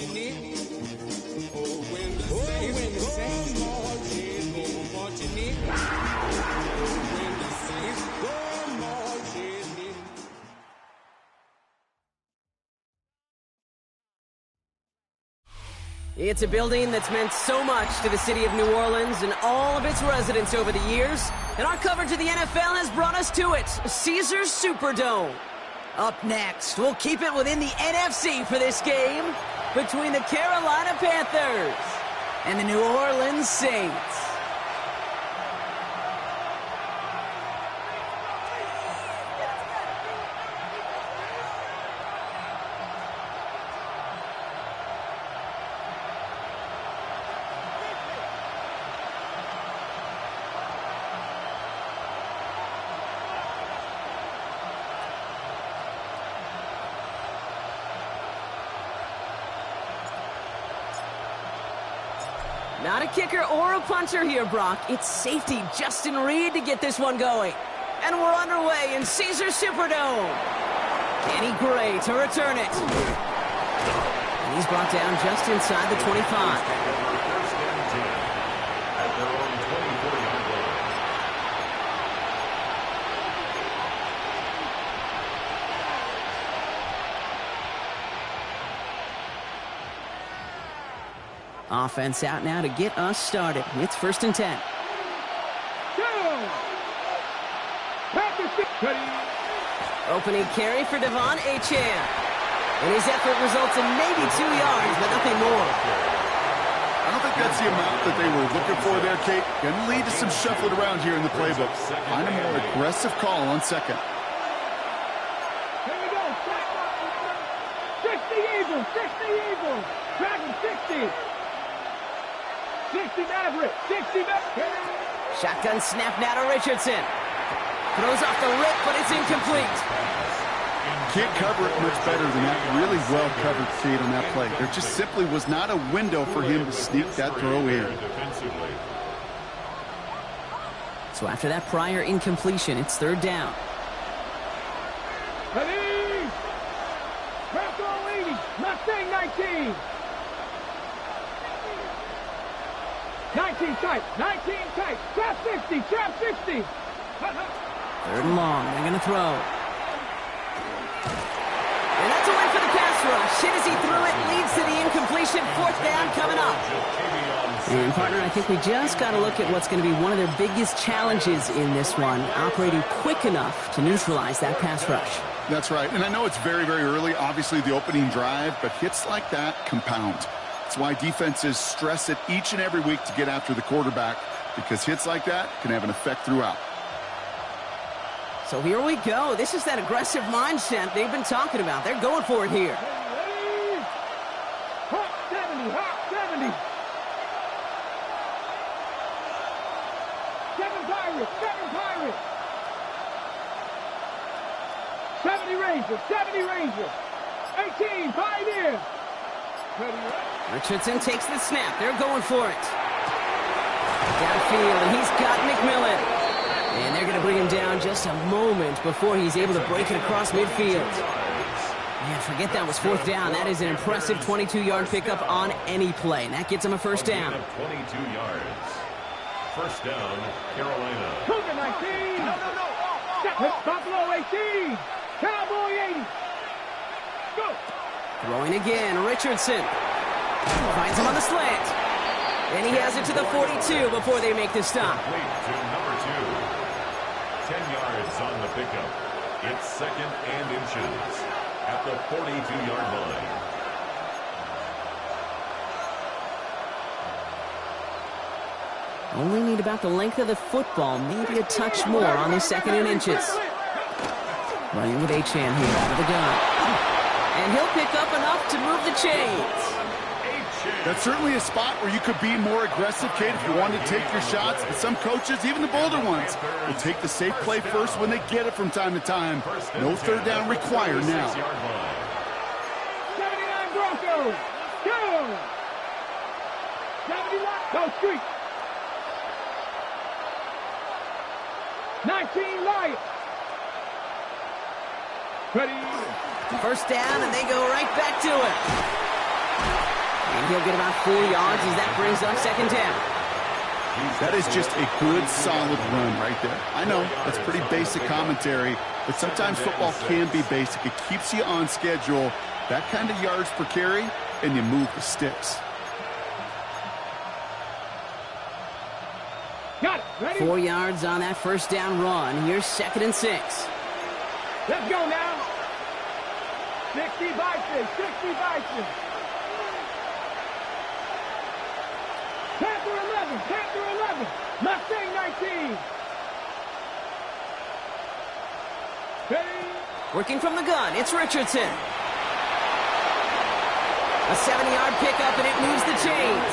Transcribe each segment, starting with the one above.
It's a building that's meant so much to the city of New Orleans and all of its residents over the years. And our coverage of the NFL has brought us to it, Caesars Superdome. Up next, we'll keep it within the NFC for this game between the Carolina Panthers and the New Orleans Saints. Not a kicker or a puncher here, Brock. It's safety Justin Reed to get this one going. And we're underway in Caesars Superdome. Kenny Gray to return it. And he's brought down just inside the 25. Offense out now to get us started. It's 1st and 10. Opening carry for Devon Achane. And his effort results in maybe 2 yards, but nothing more. I don't think that's the amount that they were looking for there, Kate. Going to lead to some shuffling around here in the playbook. Find a more aggressive call on second. Here we go. 60 Eagles. 60 Eagles. Dragon 60. 60 Maverick. 60 Maverick. Shotgun snap now to Richardson. Throws off the rip, but it's incomplete. Can't cover it much better than that. Really well covered feet on that play. There just simply was not a window for him to sneak that throw in. So after that prior incompletion, it's 3rd down. Ready? Bravo 80. Mustang 19. 19 tight. 19 tight. Trap 50. Trap 50. 3rd and long. They're going to throw. And that's a win for the pass rush. Hit as he threw it. Leads to the incompletion. 4th down coming up. And, partner, I think we just got to look at what's going to be one of their biggest challenges in this one, operating quick enough to neutralize that pass rush. That's right. And I know it's very, very early, obviously the opening drive, but hits like that compound. That's why defenses stress it each and every week to get after the quarterback, because hits like that can have an effect throughout. So here we go. This is that aggressive mindset they've been talking about. They're going for it here. Hot 70, hot 70. 7 Pirates, 7 Pirates. 70 Rangers, 70 Rangers. 18, Pioneers. Richardson takes the snap. They're going for it. Downfield, and he's got McMillan. And they're going to bring him down just a moment before he's able to break it across midfield. Man, forget that was 4th down. That is an impressive 22-yard pickup on any play. And that gets him a 1st down. 22 yards. 1st down, Carolina. Cougar 19. No. Buffalo 18. Cowboy 80. Go. Throwing again, Richardson. Finds him on the slant. And he has it to the 42 before they make the stop. Complete to number 2. 10 yards on the pickup. It's 2nd and inches at the 42-yard line. Only need about the length of the football, maybe a touch more on the 2nd and inches. Running with Achane here out of the gun. And he'll pick up enough to move the chains. That's certainly a spot where you could be more aggressive, Kate, if you wanted to take your shots. But some coaches, even the bolder ones, will take the safe play first when they get it from time to time. No 3rd down required now. 79 Broncos. Go. 79. Go street. 19 Lions. Ready. 1st down, and they go right back to it. He'll get about 4 yards as that brings up second down. That is just a good, solid run right there. I know, that's pretty basic commentary, but sometimes football can be basic. It keeps you on schedule, that kind of yards per carry, and you move the sticks. Got it. Ready? 4 yards on that first down run. Here's 2nd and 6. Let's go now. 60 Bison. 60 Bison. Panther 11. Panther 11. Mustang 19. Ready? Working from the gun, it's Richardson. A 7-yard pickup, and it moves the chains.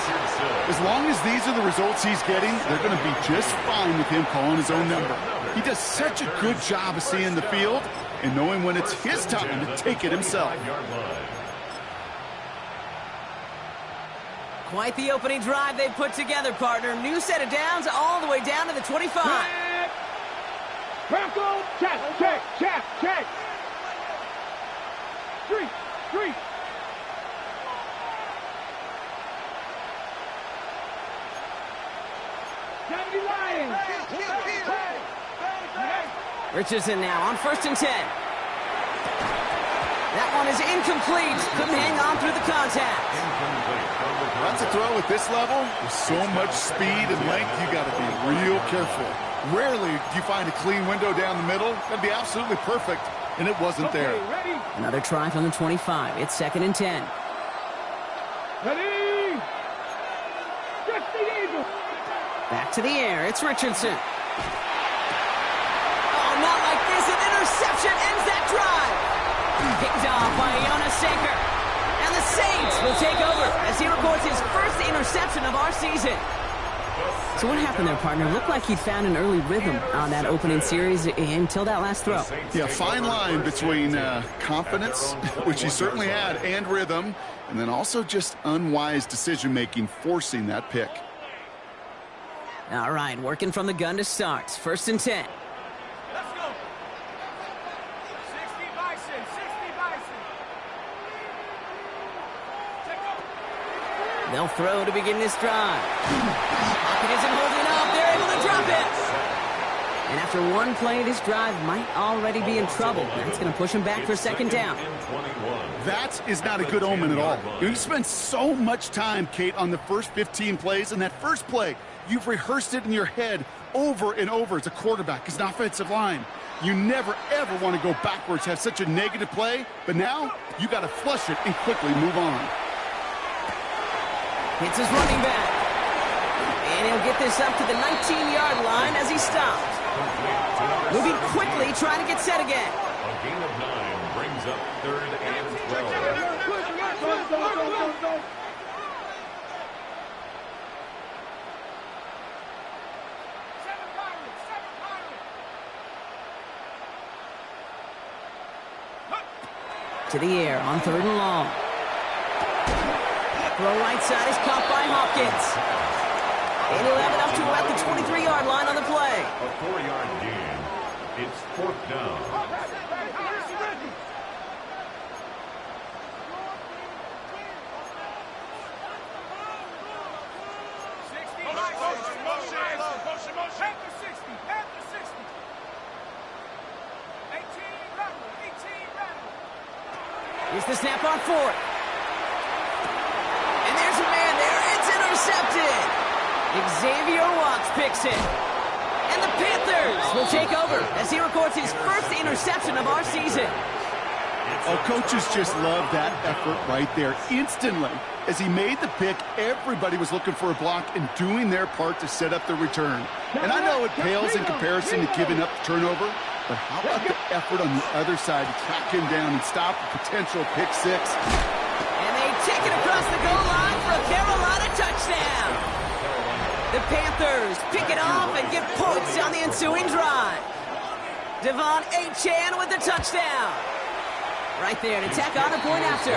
As long as these are the results he's getting, they're going to be just fine with him calling his own number. He does such a good job of seeing the field and knowing when it's his time to take it himself. Quite the opening drive they've put together, partner. New set of downs all the way down to the 25. Bronco, check, check, check, check. Street, street. Richardson now on 1st and 10. That one is incomplete. Couldn't hang on through the contact. Runs a throw at this level, with so much speed and length, you got to be real careful. Rarely do you find a clean window down the middle. That'd be absolutely perfect, and it wasn't there. Ready? Another try from the 25. It's 2nd and 10. Ready? Just the Eagle. Back to the air. It's Richardson. Oh, not like this. An interception ends that drive. Picked off by Jonas Sanker. And the Saints will take over as he records his first interception of our season. So what happened there, partner? Looked like he'd found an early rhythm on that opening series until that last throw. Yeah, fine line between confidence, which he certainly had, and rhythm, and then also just unwise decision-making, forcing that pick. All right, working from the gun to start. 1st and 10. Let's go. 60 Bison, 60 Bison. They'll throw to begin this drive. Pocket isn't holding up. They're able to drop it. And after one play, this drive might already be in trouble. That's going to push him back for 2nd down. That is not a good omen at all. You spend so much time, Kate, on the first 15 plays, and that first play, you've rehearsed it in your head over and over as a quarterback, as an offensive line. You never, ever want to go backwards, have such a negative play, but now you got to flush it and quickly move on. Hits his running back. And he'll get this up to the 19-yard line as he stops. Moving quickly, trying to get set again. A gain of 9 brings up 3rd and 12. To the air on 3rd and long. Throw right side is caught by Hopkins. And he'll have it up to about the 23-yard line on the play. A 4-yard gain. It's 4th down. Here's the snap on 4th. And there's a man there. It's intercepted. Xavier Watts picks it. And the Panthers will take over as he records his first interception of our season. Oh, coaches just love that effort right there. Instantly, as he made the pick, everybody was looking for a block and doing their part to set up the return. And I know it pales in comparison to giving up the turnover, but how about the effort on the other side to track him down and stop a potential pick six? And they take it across the goal line for a Carolina touchdown. The Panthers pick it off and get points on the ensuing drive. Devon Achane with the touchdown. Right there to tack on a point after.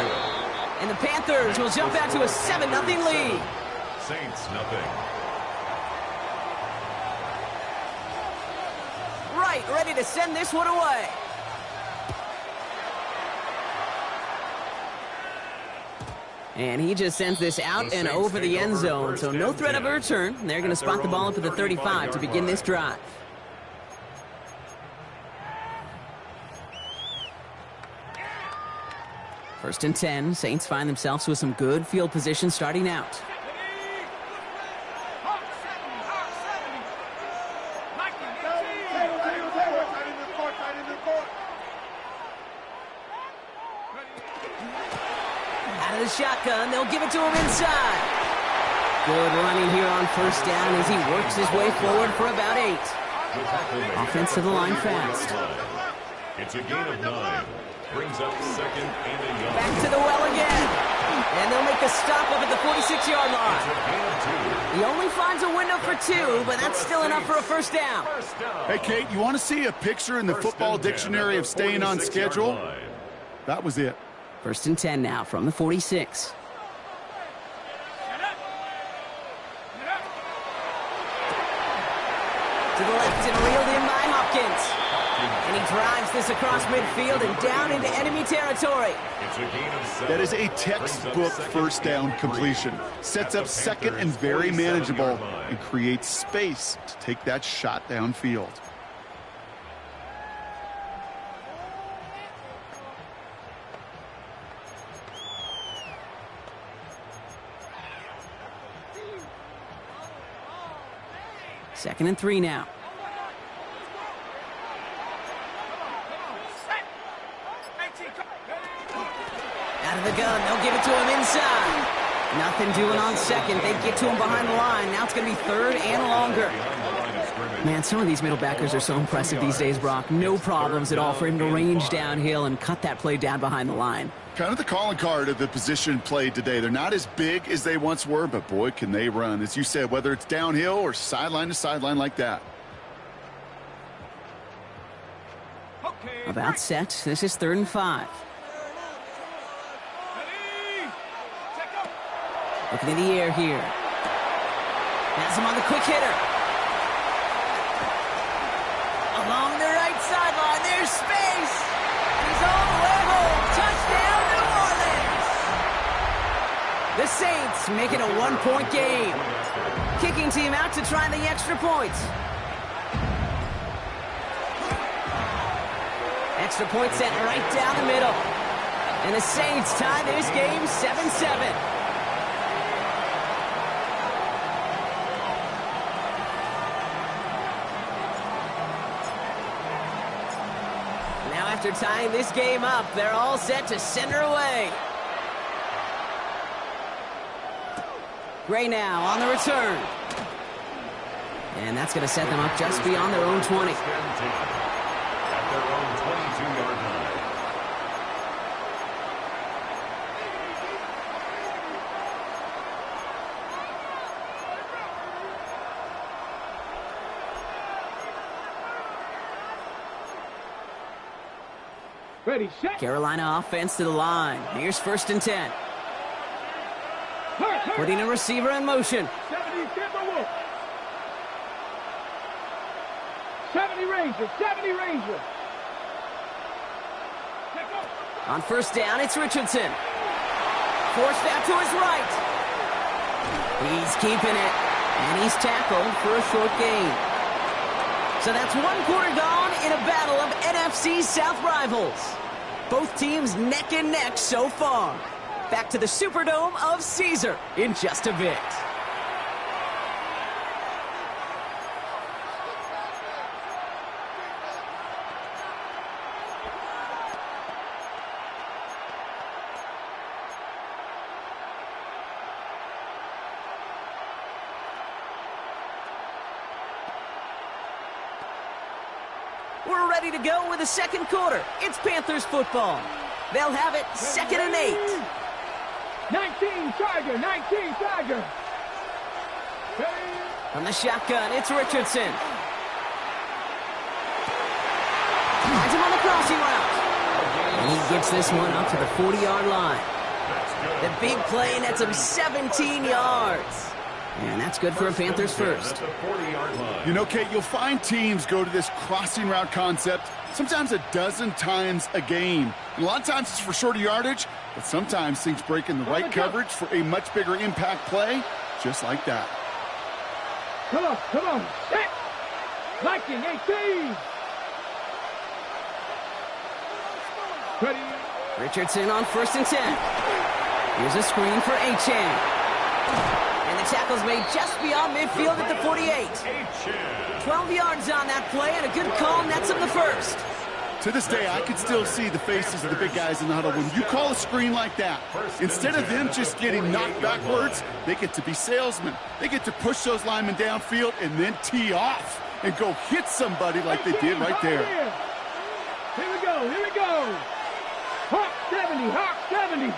And the Panthers will jump out to a 7-0 lead. Saints nothing. Right, ready to send this one away. And he just sends this out and over the end zone, so no threat of a return. They're going to spot the ball up at the 35 to begin this drive. First and 10, Saints find themselves with some good field position starting out. Out of the shotgun, they'll give it to him inside. Good running here on first down as he works his way forward for about 8. Offense to the line fast. It's a gain of 9. Brings up second and a yard. Back to the well again. And they'll make a stop up at the 46-yard line. He only finds a window for 2, but that's still enough for a first down. Hey, Kate, you want to see a picture in the football dictionary of staying on schedule? That was it. First and 10 now from the 46. To the left and reeled in by Hopkins. And he drives this across midfield and down into enemy territory. That is a textbook first down completion. Sets up second and very manageable and creates space to take that shot downfield. Second and 3 now. Out of the gun, they'll give it to him inside. Nothing doing on second. They get to him behind the line. Now it's going to be third and longer. Man, some of these middle backers are so impressive these days, Brock. No problems at all for him to range downhill and cut that play down behind the line. Kind of the calling card of the position played today. They're not as big as they once were, but boy, can they run. As you said, whether it's downhill or sideline to sideline like that. About set. This is 3rd and 5. Looking in the air here. Has him on the quick hitter. Along the right sideline, there's space. He's all the way home. Touchdown, New Orleans. The Saints make it a 1-point game. Kicking team out to try the extra point. Extra point set right down the middle. And the Saints tie this game 7-7. After tying this game up, they're all set to send her away. Gray now on the return. And that's going to set them up just beyond their own 20. At their own 22-yard line. Ready, set. Carolina offense to the line. Here's 1st and 10. Putting a receiver in motion. 70 Rangers, 70 Rangers. On first down, it's Richardson. Forced out to his right. He's keeping it. And he's tackled for a short gain. So that's 1 quarter gone in a battle of NFC South rivals. Both teams neck and neck so far. Back to the Superdome of Caesar in just a bit. We're ready to go with the second quarter. It's Panthers football. They'll have it 2nd and 8. 19 Tiger, 19 Tiger. From the shotgun, it's Richardson. Finds him on the crossing route. And he gets this one up to the 40-yard line. The big play nets him 17 yards. And that's good for a Panthers first. You know, Kate, you'll find teams go to this crossing route concept sometimes a dozen times a game. And a lot of times it's for shorter yardage, But sometimes things break in the right coverage for a much bigger impact play, just like that. Come on, set! 19, 18! Ready? Richardson on 1st and 10. Here's a screen for Achane. And the tackle's made just beyond midfield at the 48. 12 yards on that play, and a good call nets him the first. To this day, I can still see the faces of the big guys in the huddle. When you call a screen like that, instead of them just getting knocked backwards, they get to be salesmen. They get to push those linemen downfield and then tee off and go hit somebody like they did right there. Here we go. Hawk 70, Hawk 70.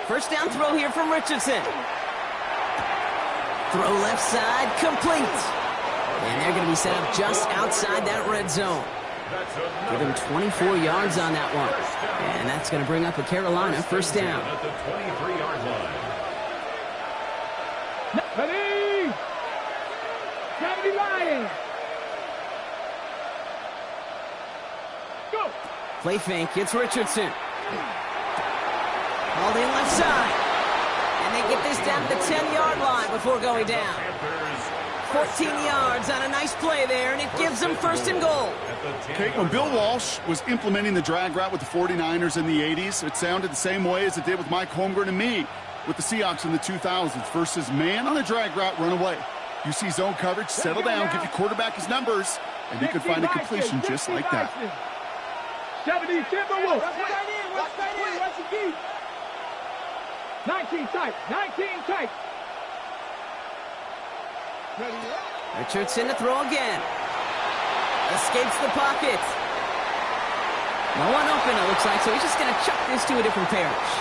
First down throw here from Richardson. Throw left side, complete. And they're going to be set up just outside that red zone. Give him 24 yards on that one. And that's going to bring up a Carolina first down. At the 23-yard line. Ready? 70 Lions. Go. Play fake, it's Richardson. Hauled in left side. And they get this down to the 10-yard line before going down. 14 yards on a nice play there, and it gives them first and goal. Okay, when Bill Walsh was implementing the drag route with the 49ers in the 80s, it sounded the same way as it did with Mike Holmgren and me with the Seahawks in the 2000s versus man on a drag route, run away. You see zone coverage, settle down, give your quarterback his numbers, and he could find a completion just like that. 70 Timberwolves. Watch the key. 19 tight. Richardson to throw again. Escapes the pocket. No one open, it looks like, so he's just going to chuck this to a different parish.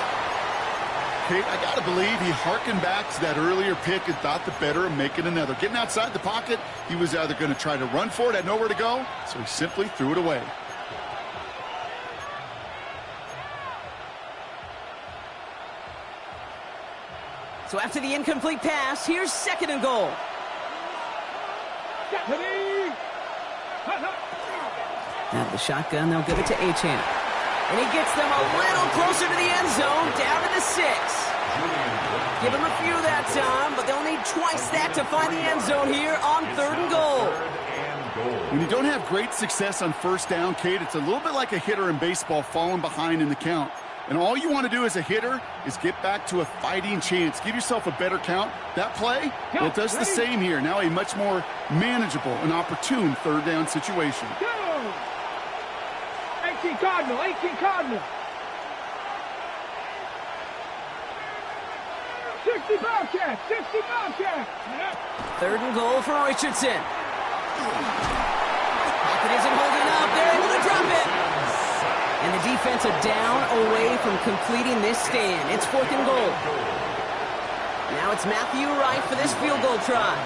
Kate, I got to believe he harkened back to that earlier pick and thought the better of making another. Getting outside the pocket, he was either going to try to run for it, had nowhere to go, so he simply threw it away. So after the incomplete pass, here's second and goal. Now the shotgun, they'll give it to Achane. And he gets them a little closer to the end zone, down to the 6. Give him a few that time, but they'll need twice that to find the end zone here on 3rd and goal. When you don't have great success on first down, Kate, it's a little bit like a hitter in baseball falling behind in the count. And all you want to do as a hitter is get back to a fighting chance. Give yourself a better count. That play, well, it does the same here. Now a much more manageable and opportune 3rd down situation. 18 Cardinal. 60 Bobcat. 3rd and goal for Richardson. Pocket isn't holding up. They're able to drop it. And the defense are down away from completing this stand. It's 4th and goal. Now it's Matthew Wright for this field goal try.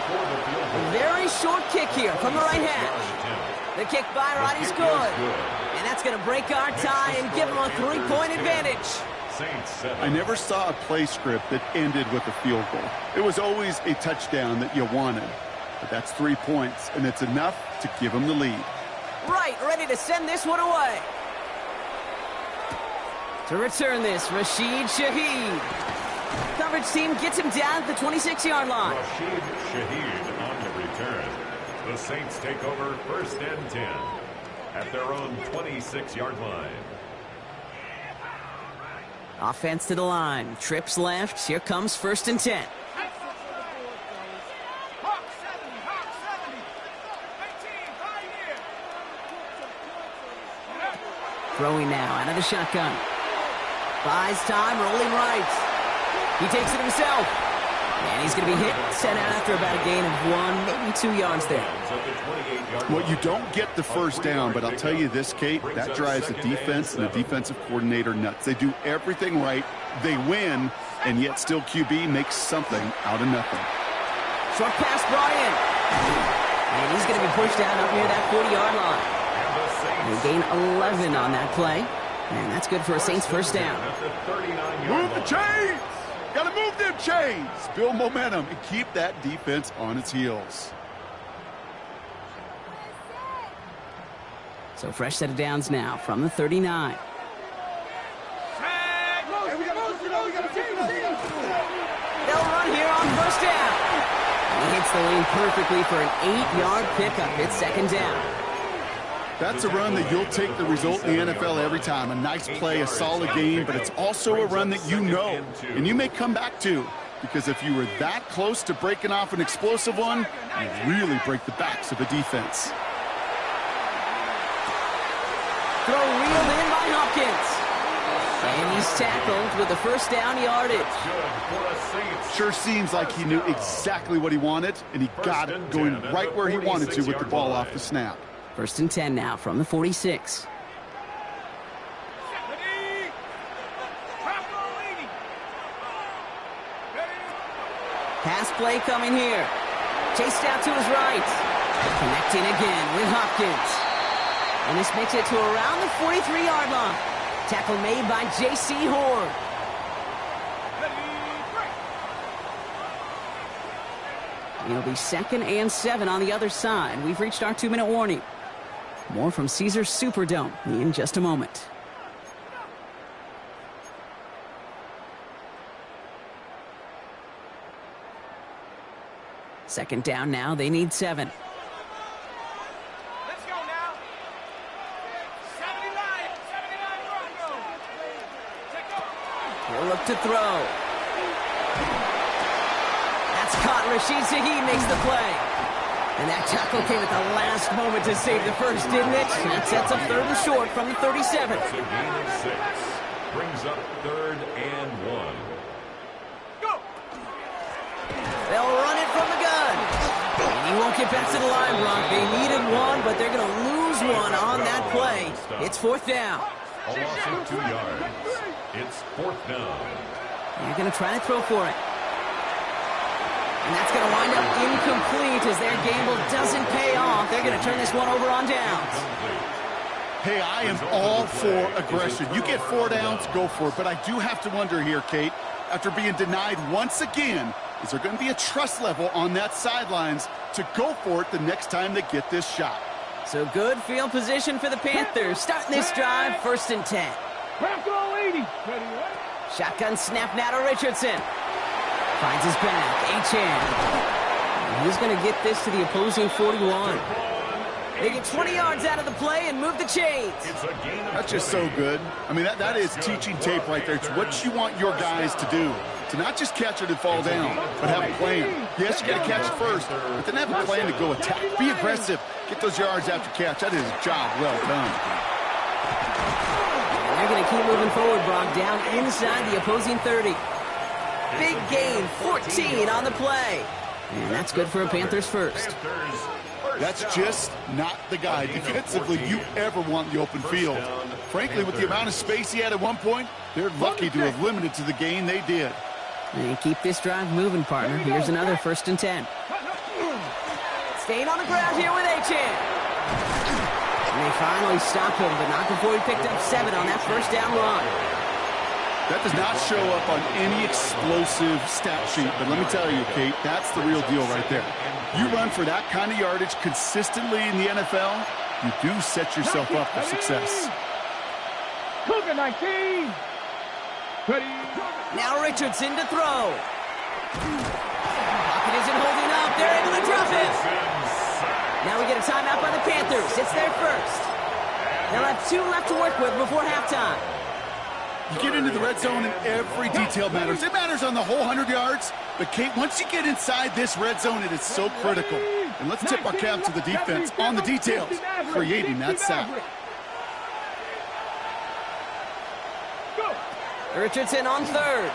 A very short kick here from the right hash. The kick by Wright is good. And that's going to break our tie and give them a 3-point advantage. I never saw a play script that ended with a field goal. It was always a touchdown that you wanted. But that's 3 points, and it's enough to give them the lead. Wright ready to send this one away. To return this, Rashid Shaheed. Coverage team gets him down at the 26-yard line. Rashid Shaheed on the return. The Saints take over 1st and 10 at their own 26-yard line. Offense to the line. Trips left. Here comes 1st and 10. Throwing now out of the shotgun. Buys time, rolling right. He takes it himself. And he's going to be hit, set out after about a gain of 1, maybe 2 yards there. Well, you don't get the first down, but I'll tell you this, Kate, that drives the defense and the defensive coordinator nuts. They do everything right. They win, and yet still QB makes something out of nothing. Short pass brought in. And he's going to be pushed out up near that 40-yard line. They gain 11 on that play. And that's good for a Saints first down. Move the chains! Got to move them chains! Build momentum and keep that defense on its heels. So fresh set of downs now from the 39. first down. He hits the lane perfectly for an 8-yard pickup. It's second down. That's a run that you'll take the result in the NFL every time. A nice play, a solid game, but it's also a run that you know and you may come back to, because if you were that close to breaking off an explosive one, you really break the backs of the defense. Throw reeled in by Hopkins. And he's tackled with the first down yardage. Sure seems like he knew exactly what he wanted, and he got it going right where he wanted to with the ball off the snap. First and 10 now from the 46. Pass play coming here. Chased out to his right. Connecting again with Hopkins. And this makes it to around the 43-yard line. Tackle made by J.C. Horn. It'll be second and 7 on the other side. We've reached our 2-minute warning. More from Caesars Superdome in just a moment. Second down now. They need 7. Let's go now. 79 Broncos. Take over. He'll look to throw. That's caught. Rashid Shaheed makes the play. And that tackle came at the last moment to save the first, didn't it? That sets up third and short from the 37. It's a gain of 6. Brings up third and 1. Go. They'll run it from the gun. And he won't get back to the line, Brock. They needed one, but they're going to lose one on that play. It's fourth down. A loss of 2 yards. It's fourth down. They're going to try to throw for it. And that's going to wind up incomplete as their gamble doesn't pay off. They're going to turn this one over on downs. Hey, I am all for aggression. You get 4 downs, go for it. But I do have to wonder here, Kate, after being denied once again, is there going to be a trust level on that sidelines to go for it the next time they get this shot? So good field position for the Panthers. Starting this drive, first and 10. Bronco 80. Shotgun snap now to Richardson. Finds his back, H-hand. He's going to get this to the opposing 41. They get 20 yards out of the play and move the chains. That's just so good. I mean, that is teaching tape right there. It's what you want your guys to do. To not just catch it and fall down, but have a plan. Yes, you got to catch it first, but then have a plan to go attack. Be aggressive. Get those yards after catch. That is a job well done. And they're going to keep moving forward, Brock, down inside the opposing 30. Big gain, 14 on the play. And that's good for a Panthers first. That's just not the guy defensively you ever want in the open field. Frankly, with the amount of space he had at one point, they're lucky to have limited to the gain they did. And keep this drive moving, partner. Here's another first and 10. Staying on the ground here with H-hand. And they finally stop him, but not before he picked up 7 on that first down run. That does not show up on any explosive stat sheet, but let me tell you, Kate, that's the real deal right there. You run for that kind of yardage consistently in the NFL, you do set yourself up for success. Cougar 19. Now Richardson to throw. Pocket isn't holding up. They're able to drop it. Now we get a timeout by the Panthers. It's their first. They'll have 2 left to work with before halftime. You get into the red zone and every detail matters. It matters on the whole 100 yards. But, Kate, once you get inside this red zone, it is so critical. And let's tip our cap to the defense on the details, creating that sack. Richardson on third.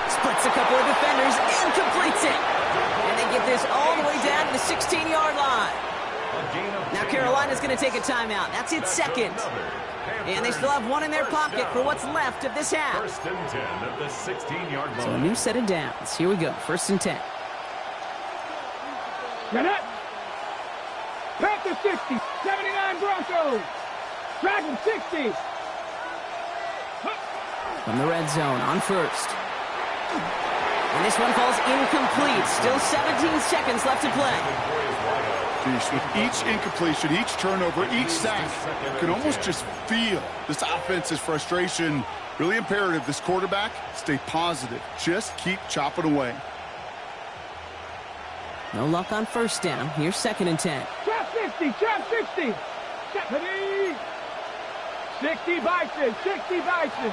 Splits a couple of defenders and completes it. And they get this all the way down to the 16-yard line. Now Carolina's going to take a timeout. That's its second. And they still have 1 in their pocket for what's left of this half. First and 10 at the 16-yard line. So a new set of downs. Here we go. First and 10. Get it. Panther 60. 79 Broncos. Dragon 60. From the red zone on first. And this one falls incomplete. Still 17 seconds left to play. Beast, with each incompletion, each turnover, each sack, you can almost just feel this offense's frustration. Really imperative, this quarterback, stay positive. Just keep chopping away. No luck on first down. Here's 2nd and 10. Trap 60, trap 60. 70. 60 Bison, 60 Bison.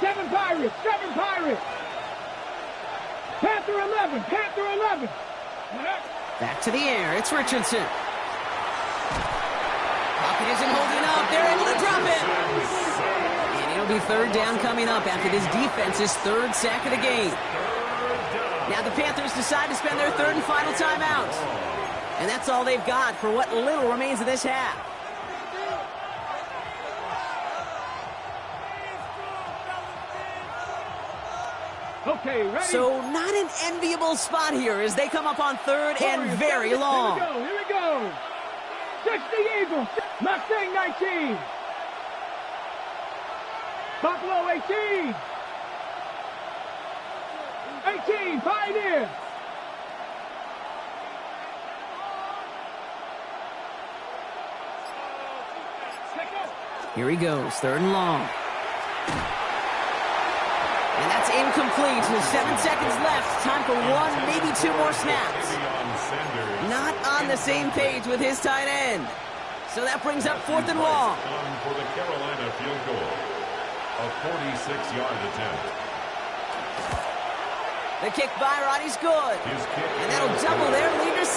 Seven Pirates, 7 Pirates. Panther 11, Panther 11. Back to the air. It's Richardson. Pocket isn't holding up. They're able to drop it. And it'll be 3rd down coming up after this defense's 3rd sack of the game. Now the Panthers decide to spend their 3rd and final timeout. And that's all they've got for what little remains of this half. Okay, ready? So not an enviable spot here as they come up on 3rd and very long. Here we go. 60 Eagles. Mustang 19. Buffalo 18. 18, Pioneer. Here he goes, 3rd and long. And that's incomplete. 7 seconds left. Time for 1, maybe 2 more snaps. Not on the same page with his tight end. So that brings up 4th and long. For the Carolina field goal. A 46-yard attempt. The kick by Roddy's good. And that'll double their lead to 6.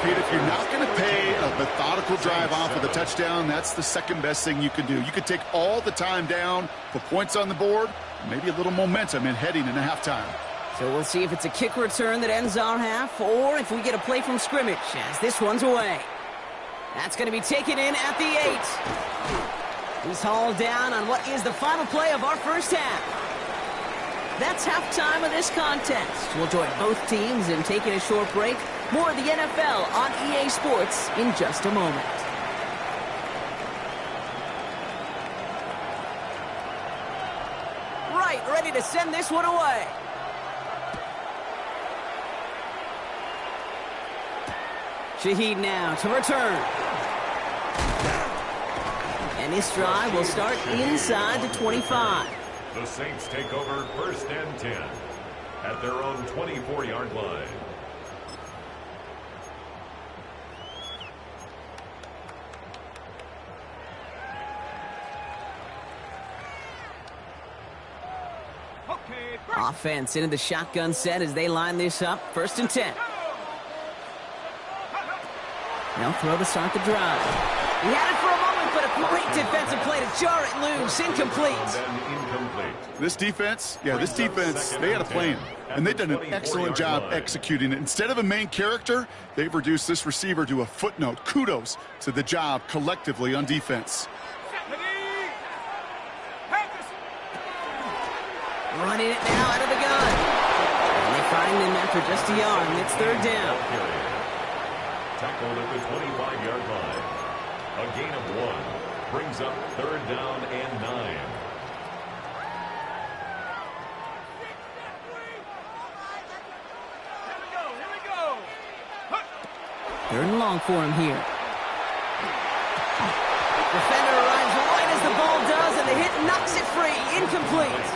Pete, if you're not going to pay a methodical drive off of the touchdown, that's the 2nd best thing you can do. You could take all the time down, put points on the board, maybe a little momentum in heading into halftime. So we'll see if it's a kick return that ends our half, or if we get a play from scrimmage as this one's away. That's going to be taken in at the 8. He's hauled down on what is the final play of our first half. That's halftime of this contest. We'll join both teams in taking a short break. More of the NFL on EA Sports in just a moment. Right, ready to send this one away. Shaheed now to return. And this drive will start inside the 25. The Saints take over 1st and 10 at their own 24-yard line. Offense into the shotgun set as they line this up. 1st and 10. They'll throw to start the drive. He had it for a moment, but a great defensive play to jar it loose. Incomplete. This defense, they had a plan, and they've done an excellent job executing it. Instead of a main character, they've reduced this receiver to a footnote. Kudos to the job collectively on defense. Running it now out of the gun. And they find him after just a yard, and it's 3rd down. Tackled at the 25-yard line. A gain of 1 brings up 3rd down and 9. Here we go. 3rd and long for him here. Defender arrives right as the ball does, and the hit knocks it free. Incomplete.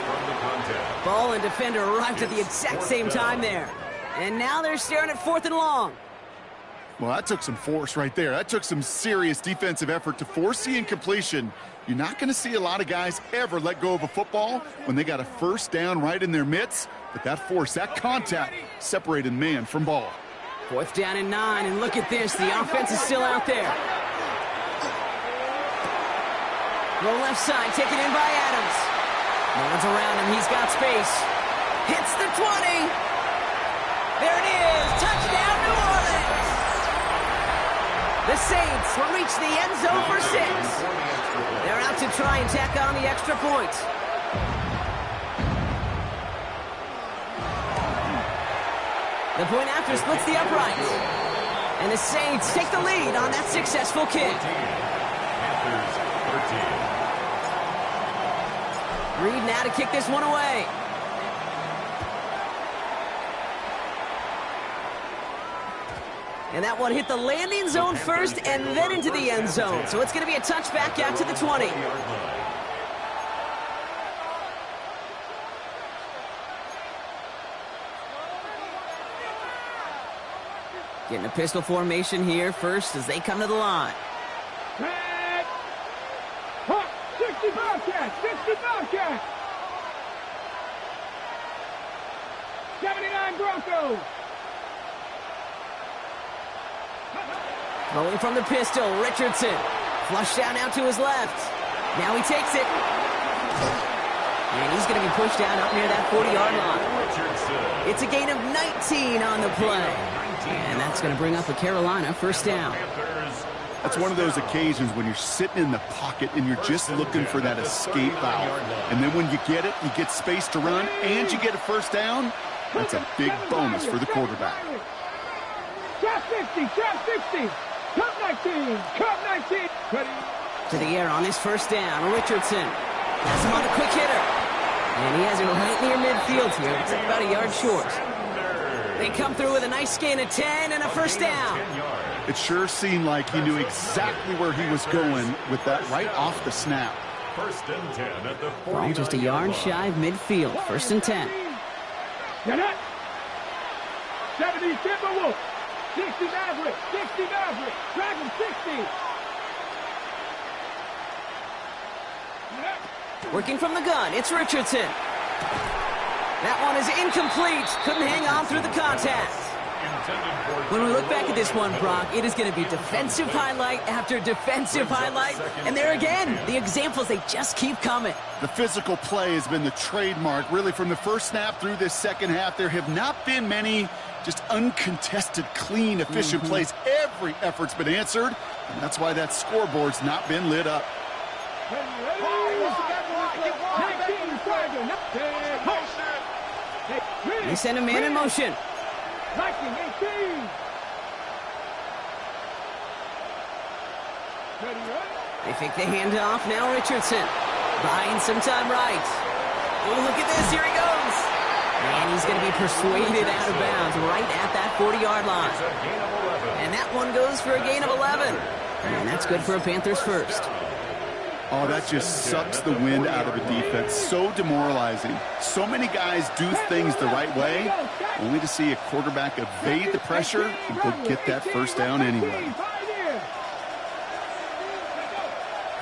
Ball and defender arrived at the exact same time there. And now they're staring at 4th and long. Well, that took some force right there. That took some serious defensive effort to force the incompletion. You're not going to see a lot of guys ever let go of a football when they got a 1st down right in their midst. But that force, that contact, separated man from ball. 4th down and 9, and look at this. The offense is still out there. The left side taken in by Adams. No one's around him. He's got space. Hits the 20. There it is. Touchdown, New Orleans. The Saints will reach the end zone for 6. They're out to try and tack on the extra point. The point after splits the uprights. And the Saints take the lead on that successful kick. Panthers 13. Reed now to kick this one away. And that one hit the landing zone first and then into the end zone. So it's going to be a touchback out to the 20. Getting a pistol formation here first as they come to the line. 60 Bobcats, 60 Bobcats. 79 Broncos. Rolling from the pistol, Richardson. Flushed down out to his left. Now he takes it. And he's going to be pushed down up near that 40-yard line. It's a gain of 19 on the play. And that's going to bring up a Carolina first down. That's one of those occasions when you're sitting in the pocket and you're just looking for that escape valve. And then when you get it, you get space to run, and you get a first down. That's a big bonus for the quarterback. Trap 50, trap 60. Cup 19, cup 19. Ready? To the air on this first down, Richardson. Has him on the quick hitter. And he has it right near midfield here. It's about a yard short. They come through with a nice gain of 10 and a first down. It sure seemed like he knew exactly where he was going with that right off the snap. First and 10 at the 40. Ball just a yard shy of midfield. First and 10. Get it. 70 Timberwolves. 60 Maverick. 60 Maverick. Dragon 60. Working from the gun, it's Richardson. That one is incomplete. Couldn't hang on through the contact. When we look back at this one, Brock, it is going to be defensive highlight after defensive highlight. And there again, the examples, they just keep coming. The physical play has been the trademark. Really, from the first snap through this second half, there have not been many just uncontested, clean, efficient plays. Every effort's been answered, and that's why that scoreboard's not been lit up. They send a man in motion. 19-18. They fake the handoff. Now Richardson buying some time right. Oh, look at this. Here he goes. And he's going to be persuaded out of bounds right at that 40-yard line. And that one goes for a gain of 11. And that's good for a Panthers first. Oh, that just sucks the wind out of a defense. So demoralizing. So many guys do things the right way, only to see a quarterback evade the pressure and go get that first down anyway.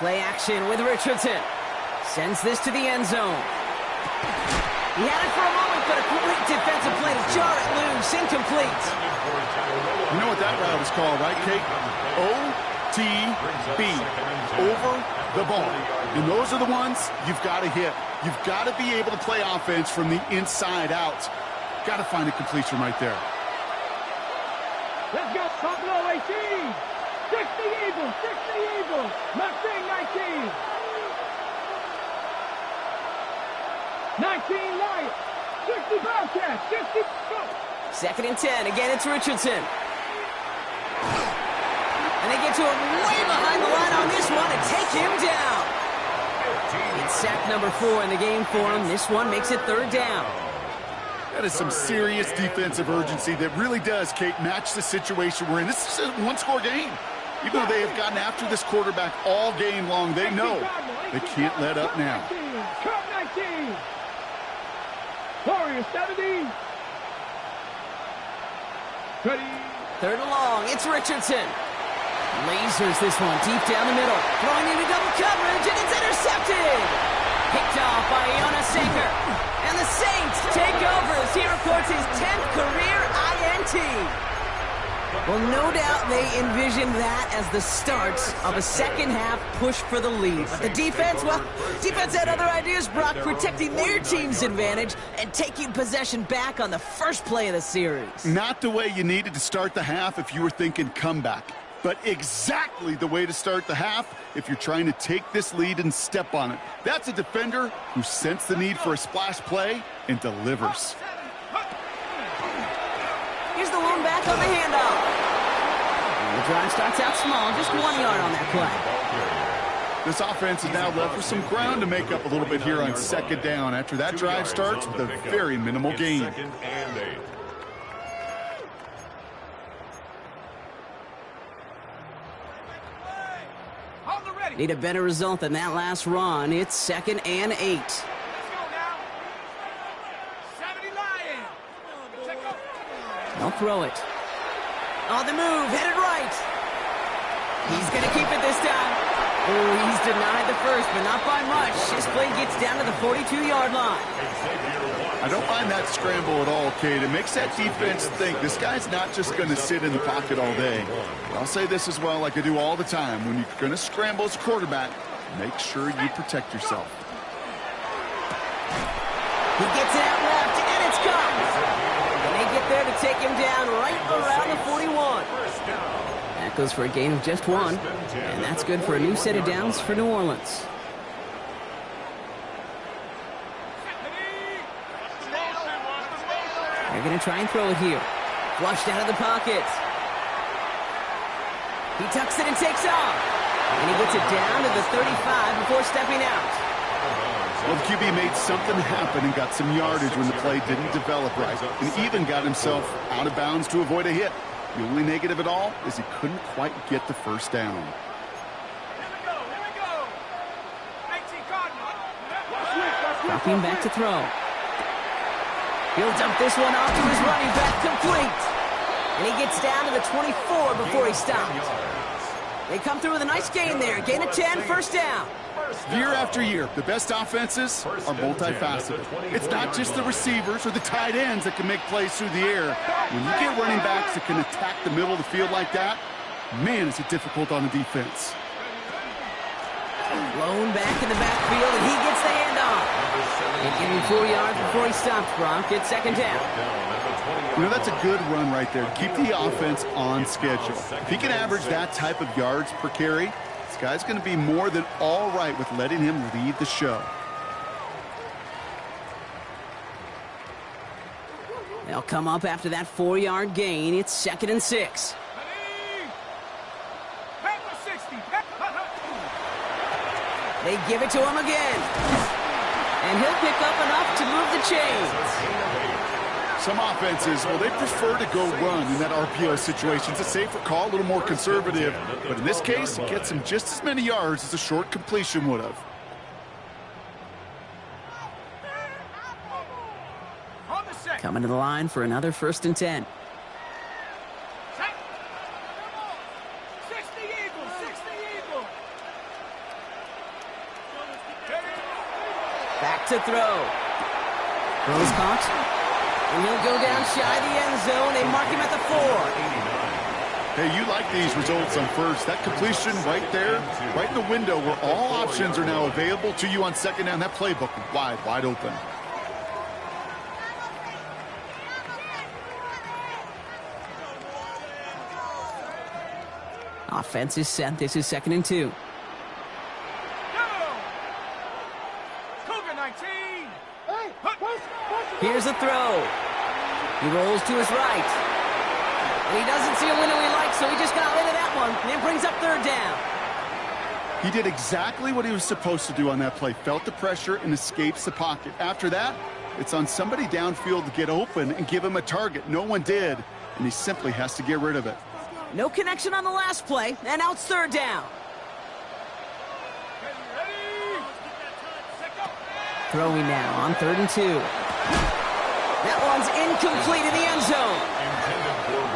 Play action with Richardson. Sends this to the end zone. He had it for a moment, but a quick defensive play to jar it loose. Incomplete. You know what that route is called, right, Kate? OTB. Over the ball. And those are the ones you've got to hit. You've got to be able to play offense from the inside out. Got to find a completion right there. Let's go, Buffalo 18. 60 Eagles, 60 Eagles. Mustang 19. 19 Lions. 60 Bobcats, 60. Go. Second and 10. Again, it's Richardson. And they get to him way behind the line on this one and take him down. It's sack number 4 in the game for him. This one makes it third down. That is some serious defensive urgency that really does, Kate, match the situation we're in. This is a one-score game. Even though they have gotten after this quarterback all game long, they know they can't let up now. Cup 19. Warriors 70. Ready. Third and long. It's Richardson. Lasers this one deep down the middle. Throwing into double coverage, and it's intercepted. Picked off by Iona Saker. And the Saints take over as he records his 10th career INT. Well, no doubt they envisioned that as the start of a second-half push for the lead. But the defense, well, defense had other ideas, Brock, protecting their team's advantage and taking possession back on the first play of the series. Not the way you needed to start the half if you were thinking comeback, but exactly the way to start the half if you're trying to take this lead and step on it. That's a defender who sensed the need for a splash play and delivers. Here's the lone back on the handoff. And the drive starts out small, just 1 yard on that play. This offense is now left with some ground to make up a little bit here on second down after that drive starts with a very minimal gain. Need a better result than that last run. It's 2nd and 8. Let's go now. 70 Lion. Check up. They'll throw it. On the move, headed right. He's going to keep it this time. Oh, he's denied the first, but not by much. His play gets down to the 42-yard line. I don't mind that scramble at all, Cade. It makes that defense think this guy's not just going to sit in the pocket all day. But I'll say this as well, like I do all the time. When you're going to scramble as a quarterback, make sure you protect yourself. He gets it out left, and it's caught. And they get there to take him down right around the 41. That goes for a gain of just 1, and that's good for a new set of downs for New Orleans. They're going to try and throw it here. Flushed out of the pocket. He tucks it and takes off. And he gets it down to the 35 before stepping out. Well, the QB made something happen and got some yardage when the play didn't develop right, and even got himself out of bounds to avoid a hit. The only negative at all is he couldn't quite get the first down. Here we go. 19 Cardinal. Dropping back to throw. He'll dump this one off to his running back, complete. And he gets down to the 24 before he stops. They come through with a nice gain there. Gain of 10, first down. Year after year, the best offenses are multifaceted. It's not just the receivers or the tight ends that can make plays through the air. When you get running backs that can attack the middle of the field like that, man, is it difficult on the defense. Blown back in the backfield, and he gets the handoff. And give him 4 yards before he stops, Brock. It's 2nd down. You know, that's a good run right there. Keep the offense on schedule. If he can average that type of yards per carry, this guy's going to be more than all right with letting him lead the show. They'll come up after that 4-yard gain. It's 2nd and 6. They give it to him again. And he'll pick up enough to move the chains. Some offenses, well, they prefer to go run in that RPO situation. It's a safer call, a little more conservative. But in this case, it gets him just as many yards as a short completion would have. Coming to the line for another 1st and 10. Back to throw. Throws caught. And he'll go down shy of the end zone. They mark him at the 4. Hey, you like these results on first. That completion right there, right in the window where all options are now available to you on 2nd down. That playbook wide open. Offense is set. This is 2nd and 2. Here's a throw. He rolls to his right. And he doesn't see a window he likes, so he just got rid of that one. And it brings up 3rd down. He did exactly what he was supposed to do on that play. Felt the pressure and escapes the pocket. After that, it's on somebody downfield to get open and give him a target. No one did, and he simply has to get rid of it. No connection on the last play, and now it's 3rd down. Throwing now on 3rd and 2. That one's incomplete in the end zone.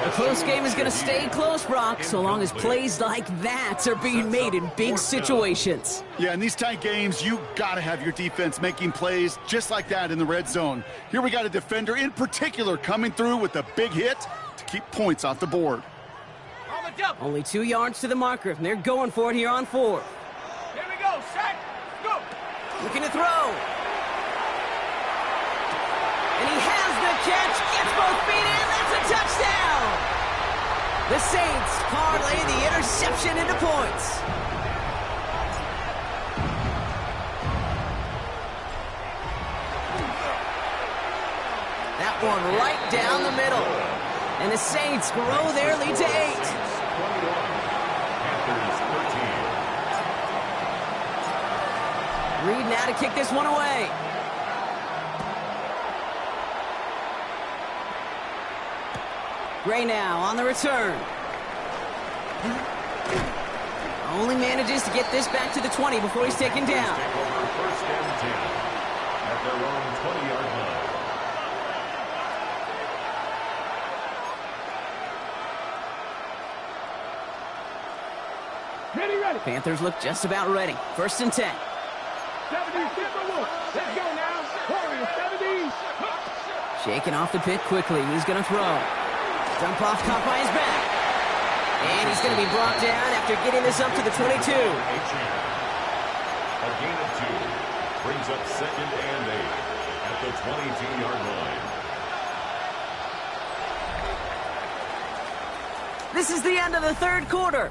The close game is going to stay close, Brock, so long as plays like that are being made in big situations. Yeah, in these tight games, you got to have your defense making plays just like that in the red zone. Here we got a defender in particular coming through with a big hit to keep points off the board. Only 2 yards to the marker, and they're going for it here on 4. Here we go, set, go. Looking to throw. And he has the catch, gets both feet in, that's a touchdown! The Saints parlay the interception into points. That one right down the middle. And the Saints grow their lead to 8. Reed now to kick this one away. Gray now on the return. Only manages to get this back to the 20 before he's taken down. Take over first and 10 at their own 20-yard line. Ready. Panthers look just about ready. First and 10. 70, let's go now. Warriors, 70. Shaking off the pit quickly. He's going to throw. Dump off, caught by his back. And he's going to be brought down after getting this up to the 22. A gain of 2 brings up second and 8 at the 22-yard line. This is the end of the third quarter.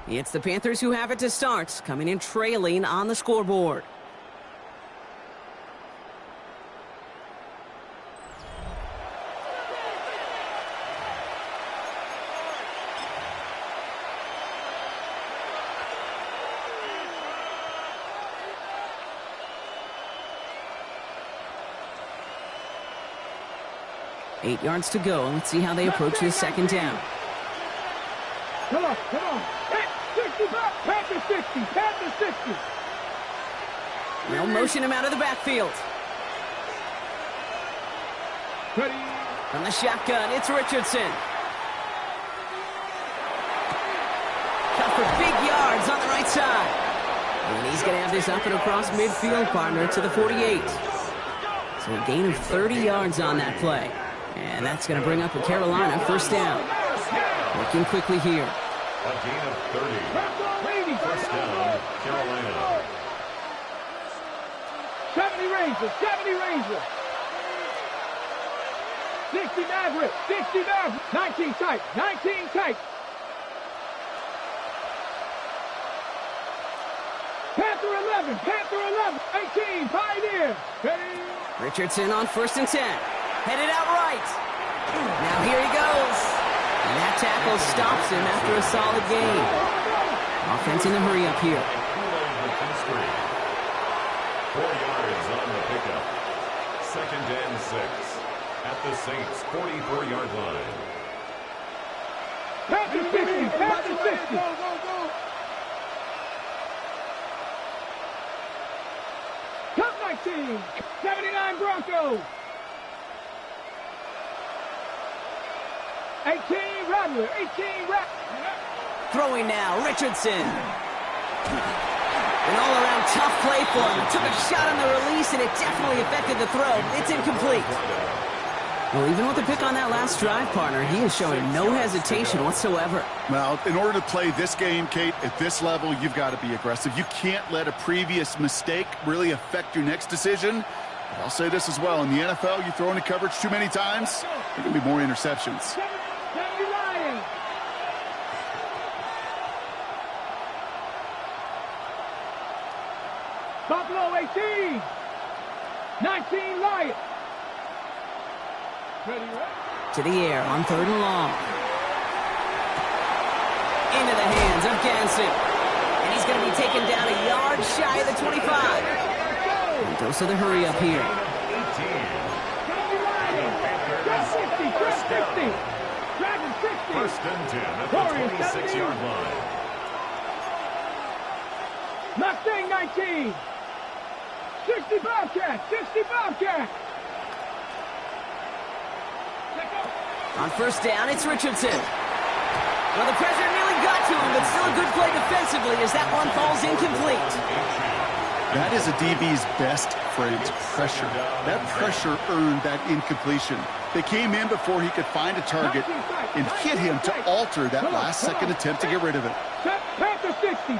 It's the Panthers who have it to start, coming in trailing on the scoreboard. Eight yards to go. Let's see how they approach this second down. Come on. 65, Panthers 60, Panthers 60. They'll motion him out of the backfield. Ready. From the shotgun, it's Richardson. Cut for big yards on the right side. And he's going to have this up and across midfield, partner, to the 48. So a gain of 30 yards on that play. And that's going to bring up a Carolina first down. Working quickly here. A gain of 30. First down, Carolina. 70 Rangers. 60 Maverick. 19 tight. Panther 11. 18, Pioneer. Ready. Richardson on first and 10. Headed out right. Now here he goes. And that tackle stops him after a solid gain. Offense in a hurry up here. 4 yards on the pickup. Second and 6 at the Saints' 44-yard line. Panther 60. Go. Top 19. 79 Broncos. 18 Rattler. Throwing now, Richardson. An all-around tough play for him. Took a shot on the release, and it definitely affected the throw. It's incomplete. Well, even with the pick on that last drive, partner, he is showing no hesitation whatsoever. Well, in order to play this game, Kate, at this level, you've got to be aggressive. You can't let a previous mistake really affect your next decision. But I'll say this as well. In the NFL, you throw into coverage too many times, there can be more interceptions. 70 Lions. Buffalo 18. 19 Lions. To the air on third and long. Into the hands of Ganson. And he's going to be taken down a yard shy of the 25. And goes to the hurry up here. 60. Dragon 60. First and 10 at the 26-yard line. Mustang 19. 60 Bobcat. On first down, it's Richardson. Well, the pressure nearly got to him, but still a good play defensively as that one falls incomplete. That is a DB's best friend, pressure. That pressure earned that incompletion. They came in before he could find a target and hit him to alter that last-second attempt to get rid of it. Panther 60.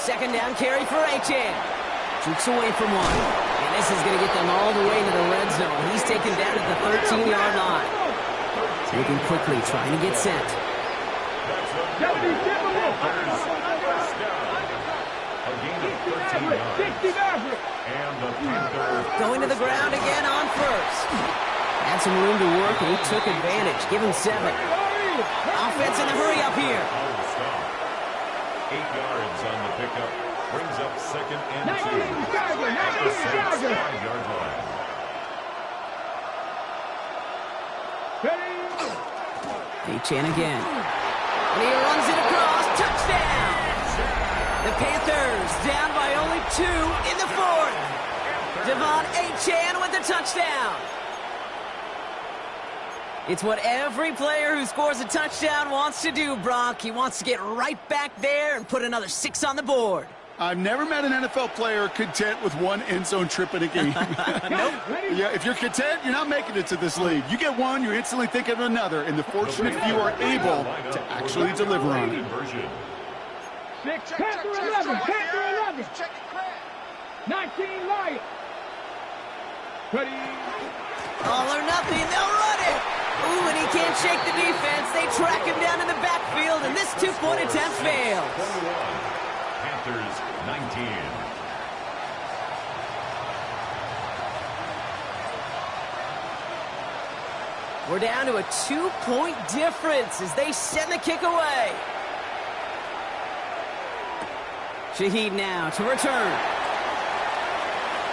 Second down carry for Achan. Jukes away from one. And this is going to get them all the way to the red zone. He's taken down at the 13-yard line. Moving quickly, trying to get set. Going to the ground again on first. Had some room to work, and he took advantage. Give him 7. Offense in the hurry up here. 8 yards on the pickup. Brings up second and 2 at the Saints' 5-yard line. Achan again. And he runs it across. Touchdown! Panthers down by only 2 in the fourth. Devon Achane with the touchdown. It's what every player who scores a touchdown wants to do, Brock. He wants to get right back there and put another 6 on the board. I've never met an NFL player content with one end zone trip in a game. Nope. Yeah, if you're content, you're not making it to this league. You get one, you're instantly thinking of another, and the fortunate few are able to actually deliver on it. 6, Panther 11, Panther 11. 19, Lions. Ready. All or nothing, they'll run it. Ooh, and he can't shake the defense. They track him down in the backfield, and this 2-point attempt fails. Panthers 19. We're down to a 2-point difference as they send the kick away. Shaheed now to return.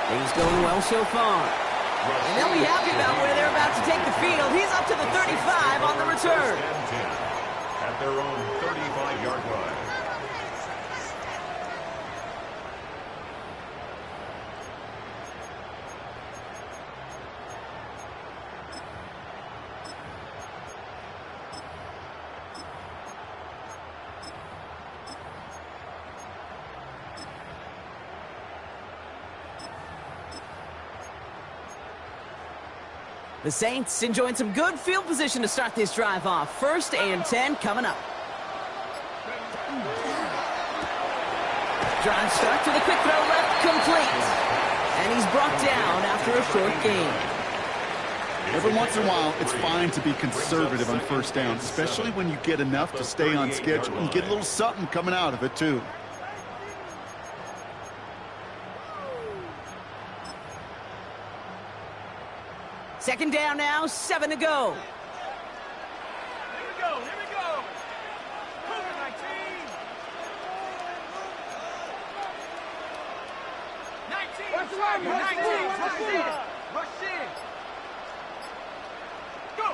Things going well so far. And they'll be happy about where they're about to take the field. He's up to the 35 on the return. At their own 35-yard line. The Saints enjoying some good field position to start this drive off. 1st and 10 coming up. Drive start to the quick throw left, complete. And he's brought down after a short gain. Every once in a while, it's fine to be conservative on 1st down, especially when you get enough to stay on schedule and get a little something coming out of it, too. Second down now, 7 to go. Here we go, here we go. Cougar 19. 19. That's right, 19. Rush in. Go.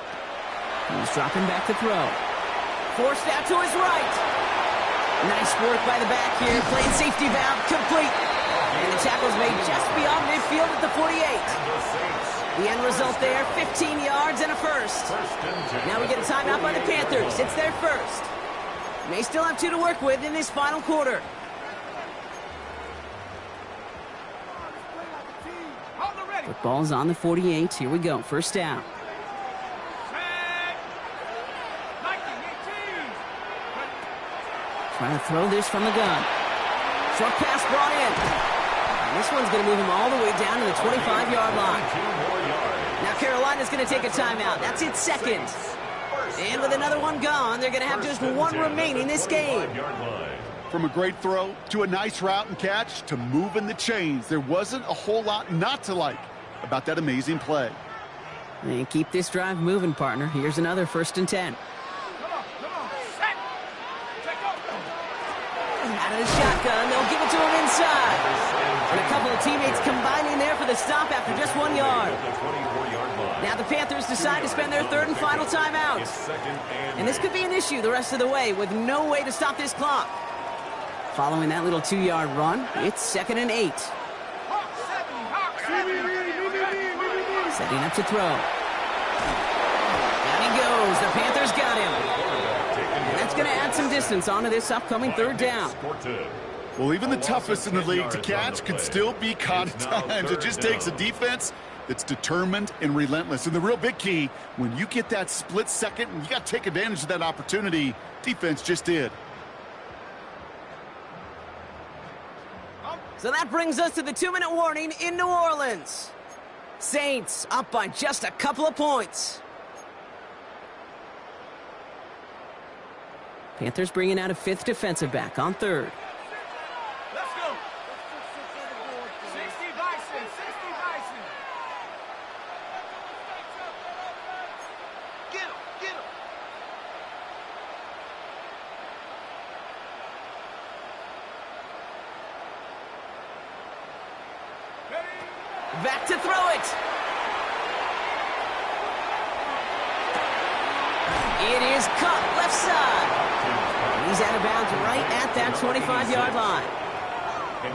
He's dropping back to throw. Forced out to his right. Nice work by the back here. Playing safety valve complete. And the tackle's made just beyond midfield at the 48. The end result there, 15 yards and a first. Now we get a timeout by the Panthers. It's their first. May still have 2 to work with in this final quarter. Football's on the 48. Here we go. First down. Trying to throw this from the gun. Short pass brought in. And this one's going to move him all the way down to the 25-yard line. Now Carolina's going to take a timeout. That's its second. And with another one gone, they're going to have just 1 remaining this game. From a great throw to a nice route and catch to moving the chains, there wasn't a whole lot not to like about that amazing play. And keep this drive moving, partner. Here's another 1st and 10. Out of the shotgun, they'll give it to him inside. And a couple of teammates combining there for the stop after just 1 yard. Now the Panthers decide to spend their 3rd and final timeout. And this could be an issue the rest of the way with no way to stop this clock. Following that little 2-yard run, it's 2nd and 8. Setting up to throw. Down he goes. The Panthers got him. And that's going to add some distance onto this upcoming 3rd down. Well, even the toughest in the league to catch can still be caught at times. It just takes a defense that's determined and relentless. And the real big key, when you get that split second, you got to take advantage of that opportunity. Defense just did. So that brings us to the 2-minute warning in New Orleans. Saints up by just a couple of points. Panthers bringing out a 5th defensive back on 3rd. Let's go. 60 Bison, 60 Bison. Get him, get him. Back to throw it. It is caught left side. He's out of bounds right at that 25-yard line.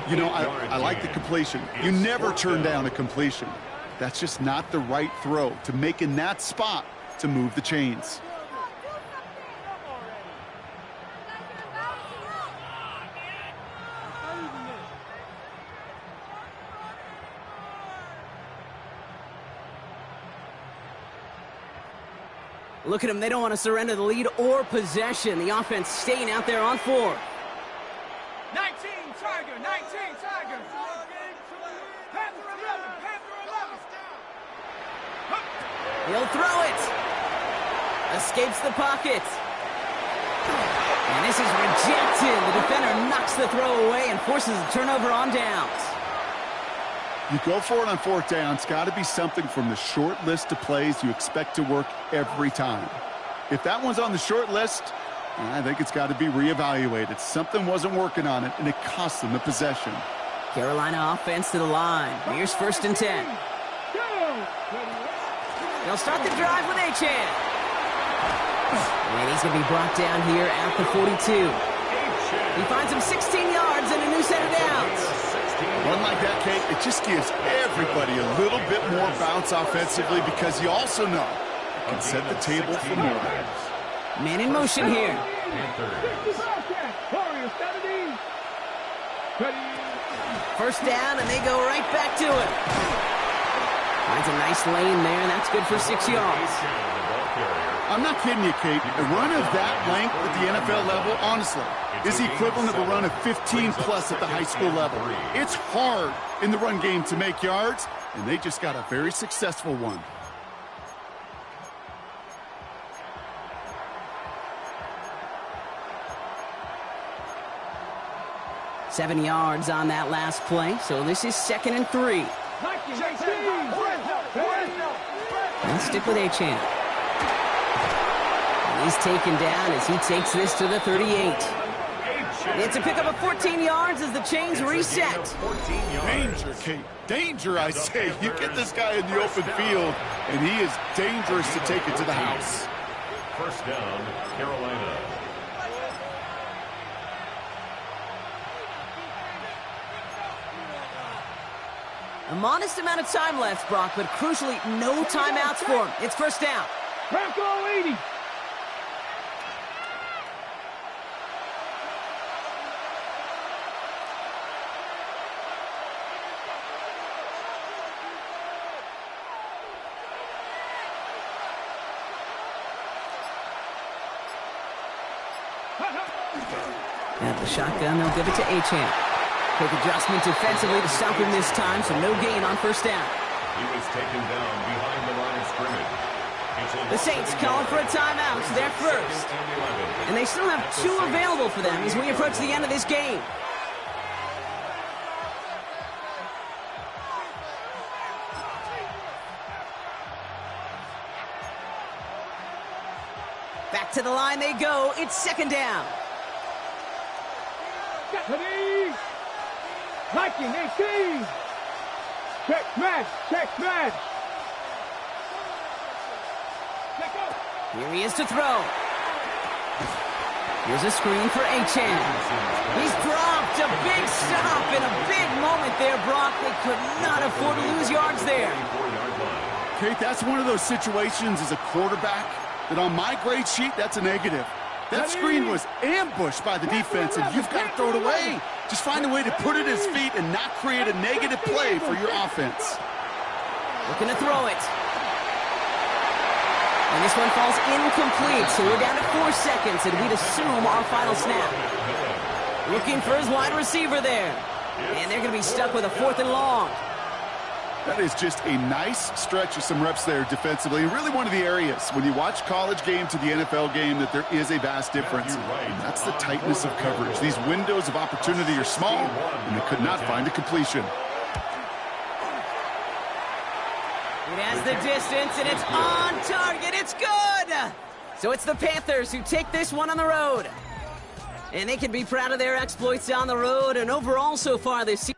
You know, I like the completion. You never turn down a completion. That's just not the right throw to make in that spot to move the chains. Look at them. They don't want to surrender the lead or possession. The offense staying out there on 4. 19 Tiger, 19 Tiger. Panther 11, Panther 11. He'll throw it. Escapes the pocket. And this is rejected. The defender knocks the throw away and forces a turnover on downs. You go for it on 4th down. It's got to be something from the short list of plays you expect to work every time. If that one's on the short list, I think it's got to be reevaluated. Something wasn't working on it, and it cost them the possession. Carolina offense to the line. Here's 1st and 10. They'll start the drive with Achane. And he's going to be brought down here at the 42. He finds him 16 yards and a new set of downs. One like that, Kate, it just gives everybody a little bit more bounce offensively because you also know it can set the table for more. Man in motion here. First down, and they go right back to it. Finds a nice lane there, and that's good for 6 yards. I'm not kidding you, Kate. A run of that length at the NFL level, honestly, is the equivalent of a run of 15-plus at the high school level. It's hard in the run game to make yards, and they just got a very successful one. Seven yards on that last play, so this is 2nd and 3. Let's stick with Achane. He's taken down as he takes this to the 38. It's a pickup of 14 yards as the chains reset. Danger, Kate. Danger, I say. You get this guy in the open field, and he is dangerous to take it to the house. First down, Carolina. A modest amount of time left, Brock, but crucially, no timeouts for him. It's 1st down. Bronco 80. At the shotgun, they'll give it to Achane. Quick adjustment defensively to stop him this time, so no gain on 1st down. He was taken down behind the line of scrimmage. The Saints calling for a timeout, so they're first. And they still have 2 available for them as we approach the end of this game. Back to the line they go. It's 2nd down. Liking 18. Check smash, check smash. Here he is to throw. Here's a screen for Achane. He's dropped. A big stop and a big moment there, Brock. They could not afford to lose yards there. Kate, that's one of those situations as a quarterback that on my grade sheet, that's a negative. That screen was ambushed by the defense, and you've got to throw it away. Just find a way to put it at his feet and not create a negative play for your offense. Looking to throw it. And this one falls incomplete, so we're down to 4 seconds, and we'd assume our final snap. Looking for his wide receiver there. And they're going to be stuck with a 4th and long. That is just a nice stretch of some reps there defensively. Really one of the areas when you watch college game to the NFL game that there is a vast difference. And that's the tightness of coverage. These windows of opportunity are small, and they could not find a completion. It has the distance, and it's on target. It's good! So it's the Panthers who take this one on the road. And they can be proud of their exploits on the road, and overall so far this season.